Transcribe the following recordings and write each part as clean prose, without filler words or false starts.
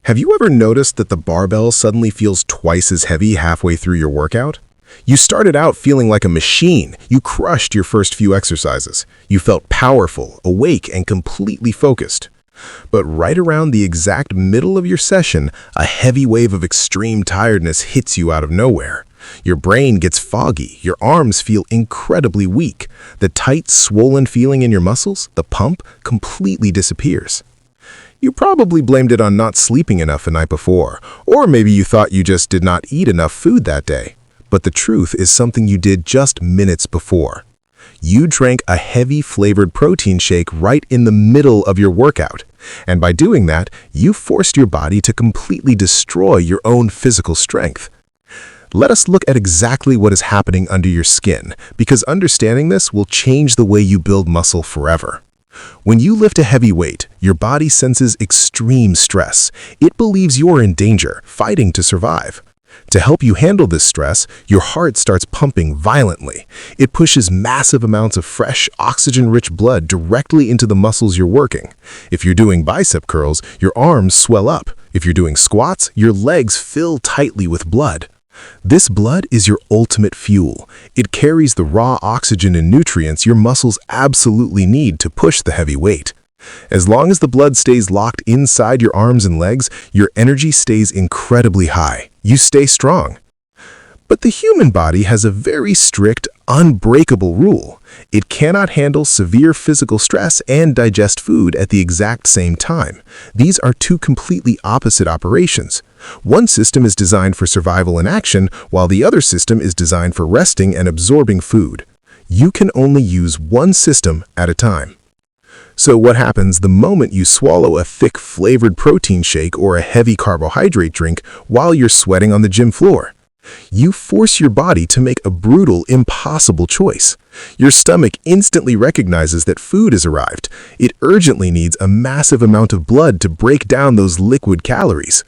Have you ever noticed that the barbell suddenly feels twice as heavy halfway through your workout? You started out feeling like a machine. You crushed your first few exercises. You felt powerful, awake, and completely focused. But right around the exact middle of your session, a heavy wave of extreme tiredness hits you out of nowhere. Your brain gets foggy, your arms feel incredibly weak. The tight, swollen feeling in your muscles, the pump, completely disappears. You probably blamed it on not sleeping enough the night before, or maybe you thought you just did not eat enough food that day. But the truth is something you did just minutes before. You drank a heavy flavored protein shake right in the middle of your workout. And by doing that, you forced your body to completely destroy your own physical strength. Let us look at exactly what is happening under your skin, because understanding this will change the way you build muscle forever. When you lift a heavy weight, your body senses extreme stress. It believes you're in danger, fighting to survive. To help you handle this stress, your heart starts pumping violently. It pushes massive amounts of fresh, oxygen-rich blood directly into the muscles you're working. If you're doing bicep curls, your arms swell up. If you're doing squats, your legs fill tightly with blood. This blood is your ultimate fuel. It carries the raw oxygen and nutrients your muscles absolutely need to push the heavy weight. As long as the blood stays locked inside your arms and legs, your energy stays incredibly high. You stay strong. But the human body has a very strict, unbreakable rule. It cannot handle severe physical stress and digest food at the exact same time. These are two completely opposite operations. One system is designed for survival and action, while the other system is designed for resting and absorbing food. You can only use one system at a time. So what happens the moment you swallow a thick flavored protein shake or a heavy carbohydrate drink while you're sweating on the gym floor? You force your body to make a brutal, impossible choice. Your stomach instantly recognizes that food has arrived. It urgently needs a massive amount of blood to break down those liquid calories.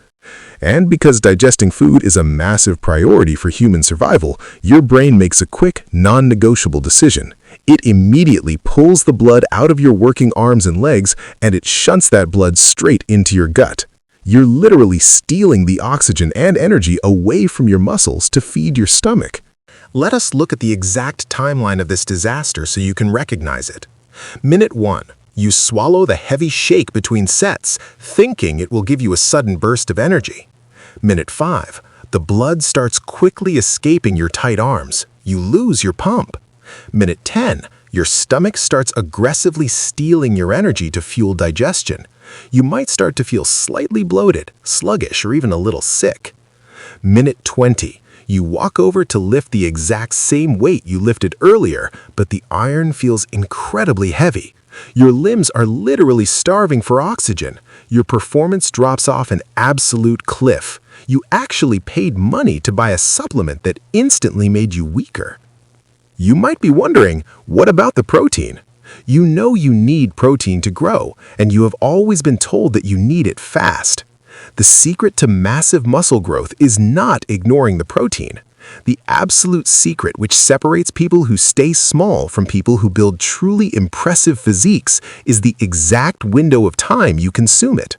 And because digesting food is a massive priority for human survival, your brain makes a quick, non-negotiable decision. It immediately pulls the blood out of your working arms and legs, and it shunts that blood straight into your gut. You're literally stealing the oxygen and energy away from your muscles to feed your stomach. Let us look at the exact timeline of this disaster so you can recognize it. Minute 1. You swallow the heavy shake between sets, thinking it will give you a sudden burst of energy. Minute 5. The blood starts quickly escaping your tight arms. You lose your pump. Minute 10. Your stomach starts aggressively stealing your energy to fuel digestion. You might start to feel slightly bloated, sluggish, or even a little sick. Minute 20. You walk over to lift the exact same weight you lifted earlier, but the iron feels incredibly heavy. Your limbs are literally starving for oxygen. Your performance drops off an absolute cliff. You actually paid money to buy a supplement that instantly made you weaker. You might be wondering, what about the protein? You know you need protein to grow, and you have always been told that you need it fast. The secret to massive muscle growth is not ignoring the protein. The absolute secret which separates people who stay small from people who build truly impressive physiques is the exact window of time you consume it.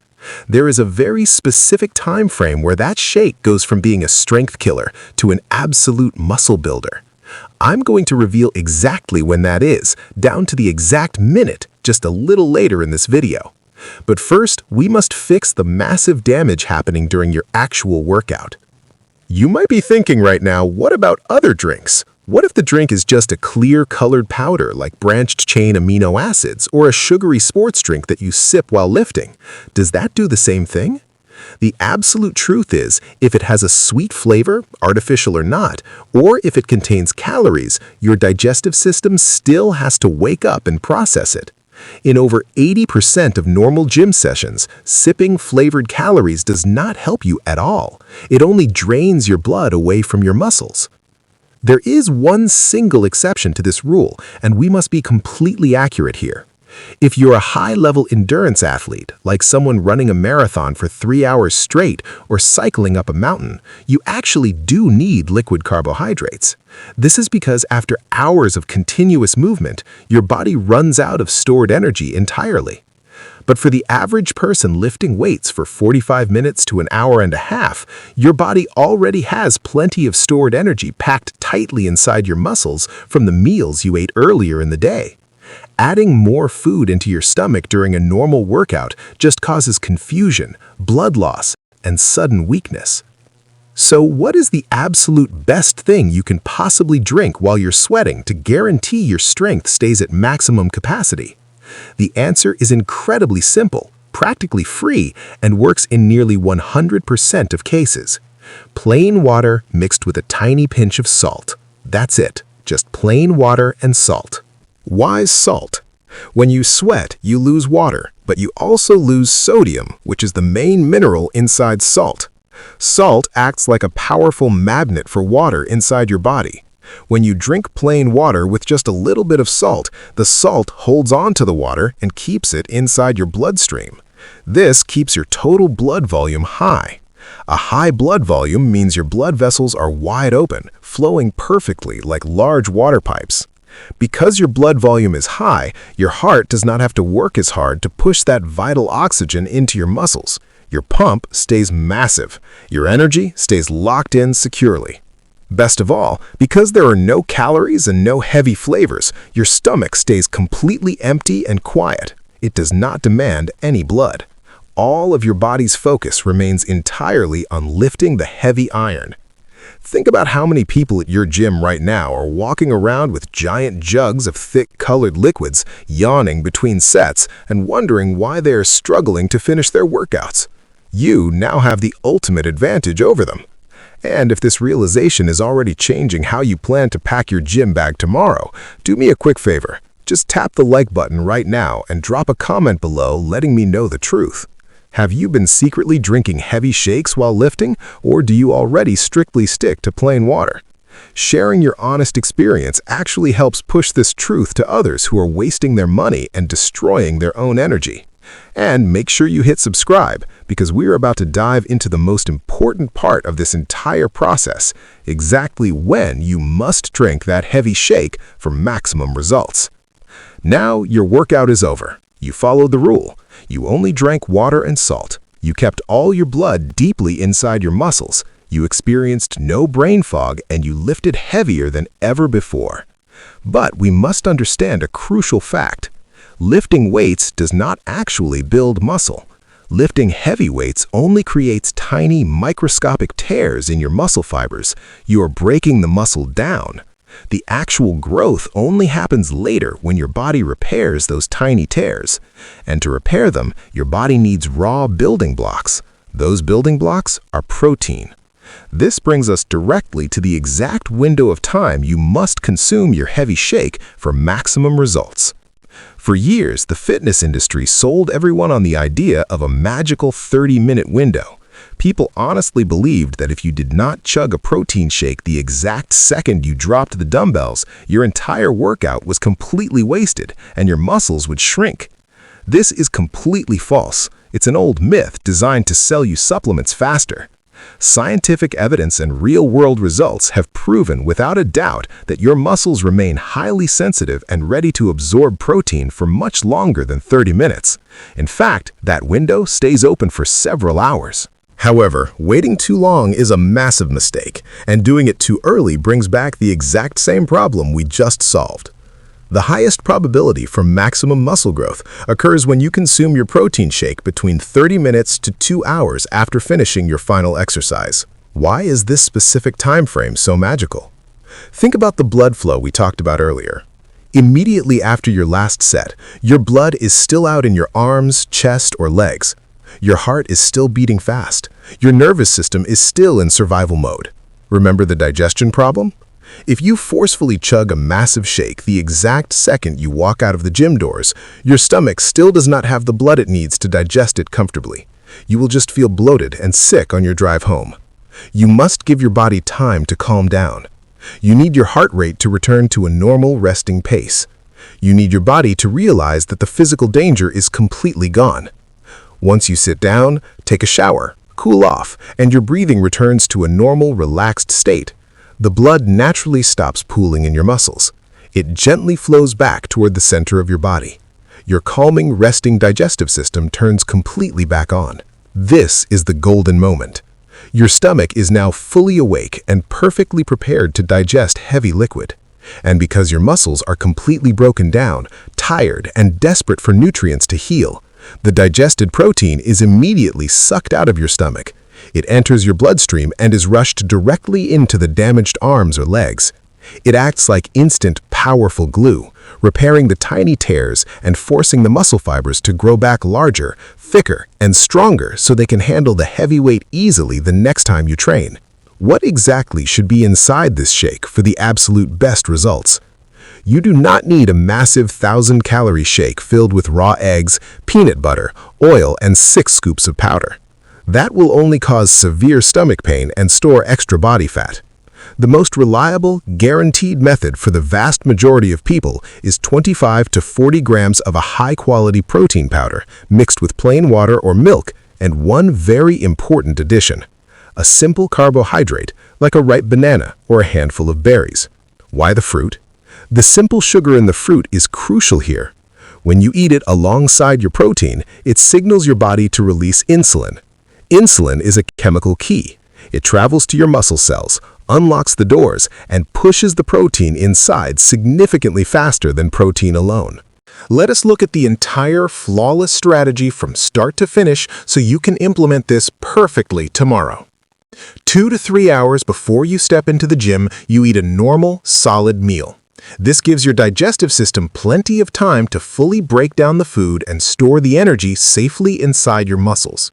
There is a very specific time frame where that shake goes from being a strength killer to an absolute muscle builder. I'm going to reveal exactly when that is, down to the exact minute, just a little later in this video. But first, we must fix the massive damage happening during your actual workout. You might be thinking right now, what about other drinks? What if the drink is just a clear-colored powder like branched-chain amino acids or a sugary sports drink that you sip while lifting? Does that do the same thing? The absolute truth is, if it has a sweet flavor, artificial or not, or if it contains calories, your digestive system still has to wake up and process it. In over 80% of normal gym sessions, sipping flavored calories does not help you at all. It only drains your blood away from your muscles. There is one single exception to this rule, and we must be completely accurate here. If you're a high-level endurance athlete, like someone running a marathon for 3 hours straight or cycling up a mountain, you actually do need liquid carbohydrates. This is because after hours of continuous movement, your body runs out of stored energy entirely. But for the average person lifting weights for 45 minutes to an hour and a half, your body already has plenty of stored energy packed tightly inside your muscles from the meals you ate earlier in the day. Adding more food into your stomach during a normal workout just causes confusion, blood loss, and sudden weakness. So what is the absolute best thing you can possibly drink while you're sweating to guarantee your strength stays at maximum capacity? The answer is incredibly simple, practically free, and works in nearly 100% of cases. Plain water mixed with a tiny pinch of salt. That's it, just plain water and salt. Why salt? When you sweat, you lose water, but you also lose sodium, which is the main mineral inside salt. Salt acts like a powerful magnet for water inside your body. When you drink plain water with just a little bit of salt, the salt holds on to the water and keeps it inside your bloodstream. This keeps your total blood volume high. A high blood volume means your blood vessels are wide open, flowing perfectly like large water pipes. Because your blood volume is high, your heart does not have to work as hard to push that vital oxygen into your muscles. Your pump stays massive. Your energy stays locked in securely. Best of all, because there are no calories and no heavy flavors, your stomach stays completely empty and quiet. It does not demand any blood. All of your body's focus remains entirely on lifting the heavy iron. Think about how many people at your gym right now are walking around with giant jugs of thick colored liquids, yawning between sets and wondering why they are struggling to finish their workouts. You now have the ultimate advantage over them. And if this realization is already changing how you plan to pack your gym bag tomorrow, do me a quick favor. Just tap the like button right now and drop a comment below letting me know the truth. Have you been secretly drinking heavy shakes while lifting, or do you already strictly stick to plain water? Sharing your honest experience actually helps push this truth to others who are wasting their money and destroying their own energy. And make sure you hit subscribe, because we're about to dive into the most important part of this entire process, exactly when you must drink that heavy shake for maximum results. Now your workout is over. You followed the rule. You only drank water and salt. You kept all your blood deeply inside your muscles. You experienced no brain fog, and you lifted heavier than ever before. But we must understand a crucial fact. Lifting weights does not actually build muscle. Lifting heavy weights only creates tiny microscopic tears in your muscle fibers. You are breaking the muscle down. The actual growth only happens later when your body repairs those tiny tears. And to repair them, your body needs raw building blocks. Those building blocks are protein. This brings us directly to the exact window of time you must consume your heavy shake for maximum results. For years, the fitness industry sold everyone on the idea of a magical 30-minute window. People honestly believed that if you did not chug a protein shake the exact second you dropped the dumbbells, your entire workout was completely wasted and your muscles would shrink. This is completely false. It's an old myth designed to sell you supplements faster. Scientific evidence and real-world results have proven without a doubt that your muscles remain highly sensitive and ready to absorb protein for much longer than 30 minutes. In fact, that window stays open for several hours. However, waiting too long is a massive mistake, and doing it too early brings back the exact same problem we just solved. The highest probability for maximum muscle growth occurs when you consume your protein shake between 30 minutes to 2 hours after finishing your final exercise. Why is this specific time frame so magical? Think about the blood flow we talked about earlier. Immediately after your last set, your blood is still out in your arms, chest, or legs. Your heart is still beating fast. Your nervous system is still in survival mode. Remember the digestion problem? If you forcefully chug a massive shake the exact second you walk out of the gym doors, your stomach still does not have the blood it needs to digest it comfortably. You will just feel bloated and sick on your drive home. You must give your body time to calm down. You need your heart rate to return to a normal resting pace. You need your body to realize that the physical danger is completely gone. Once you sit down, take a shower, cool off, and your breathing returns to a normal, relaxed state, the blood naturally stops pooling in your muscles. It gently flows back toward the center of your body. Your calming, resting digestive system turns completely back on. This is the golden moment. Your stomach is now fully awake and perfectly prepared to digest heavy liquid. And because your muscles are completely broken down, tired, and desperate for nutrients to heal, the digested protein is immediately sucked out of your stomach. It enters your bloodstream and is rushed directly into the damaged arms or legs. It acts like instant, powerful glue, repairing the tiny tears and forcing the muscle fibers to grow back larger, thicker, and stronger so they can handle the heavy weight easily the next time you train. What exactly should be inside this shake for the absolute best results? You do not need a massive 1,000-calorie shake filled with raw eggs, peanut butter, oil, and 6 scoops of powder. That will only cause severe stomach pain and store extra body fat. The most reliable, guaranteed method for the vast majority of people is 25 to 40 grams of a high-quality protein powder mixed with plain water or milk and one very important addition: a simple carbohydrate like a ripe banana or a handful of berries. Why the fruit? The simple sugar in the fruit is crucial here. When you eat it alongside your protein, it signals your body to release insulin. Insulin is a chemical key. It travels to your muscle cells, unlocks the doors, and pushes the protein inside significantly faster than protein alone. Let us look at the entire flawless strategy from start to finish so you can implement this perfectly tomorrow. 2 to 3 hours before you step into the gym, you eat a normal, solid meal. This gives your digestive system plenty of time to fully break down the food and store the energy safely inside your muscles.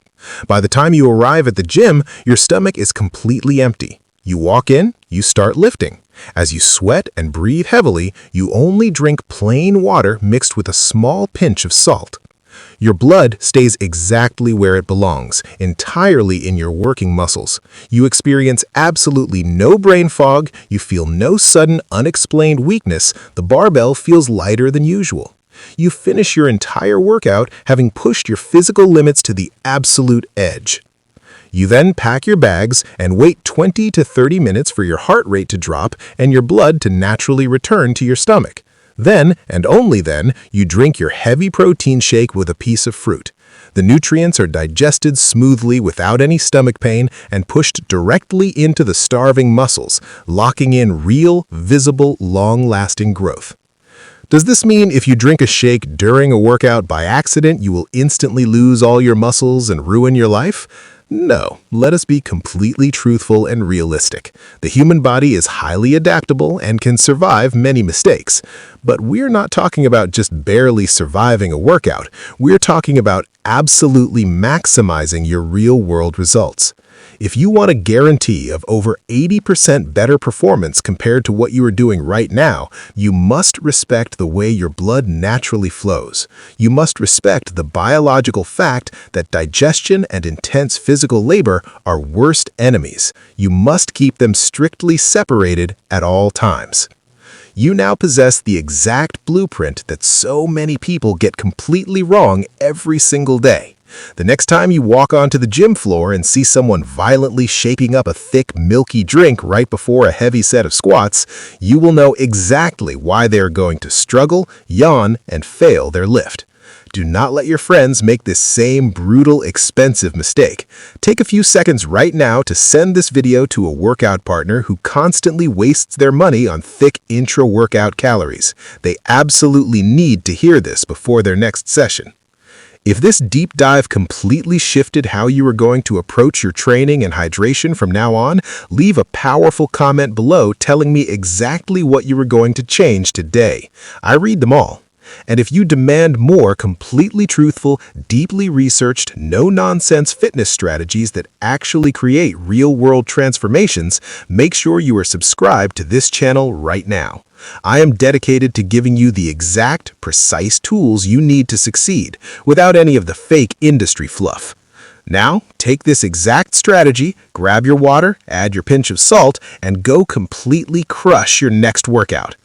By the time you arrive at the gym, your stomach is completely empty. You walk in, you start lifting. As you sweat and breathe heavily, you only drink plain water mixed with a small pinch of salt. Your blood stays exactly where it belongs, entirely in your working muscles. You experience absolutely no brain fog, you feel no sudden, unexplained weakness, the barbell feels lighter than usual. You finish your entire workout having pushed your physical limits to the absolute edge. You then pack your bags and wait 20 to 30 minutes for your heart rate to drop and your blood to naturally return to your stomach. Then, and only then, you drink your heavy protein shake with a piece of fruit. The nutrients are digested smoothly without any stomach pain and pushed directly into the starving muscles, locking in real, visible, long-lasting growth. Does this mean if you drink a shake during a workout by accident, you will instantly lose all your muscles and ruin your life? No, let us be completely truthful and realistic. The human body is highly adaptable and can survive many mistakes. But we're not talking about just barely surviving a workout. We're talking about absolutely maximizing your real-world results. If you want a guarantee of over 80% better performance compared to what you are doing right now, you must respect the way your blood naturally flows. You must respect the biological fact that digestion and intense physical labor are worst enemies. You must keep them strictly separated at all times. You now possess the exact blueprint that so many people get completely wrong every single day. The next time you walk onto the gym floor and see someone violently shaking up a thick, milky drink right before a heavy set of squats, you will know exactly why they are going to struggle, yawn, and fail their lift. Do not let your friends make this same brutal, expensive mistake. Take a few seconds right now to send this video to a workout partner who constantly wastes their money on thick intra-workout calories. They absolutely need to hear this before their next session. If this deep dive completely shifted how you are going to approach your training and hydration from now on, leave a powerful comment below telling me exactly what you are going to change today. I read them all. And if you demand more completely truthful, deeply researched, no-nonsense fitness strategies that actually create real-world transformations, make sure you are subscribed to this channel right now. I am dedicated to giving you the exact, precise tools you need to succeed, without any of the fake industry fluff. Now, take this exact strategy, grab your water, add your pinch of salt, and go completely crush your next workout.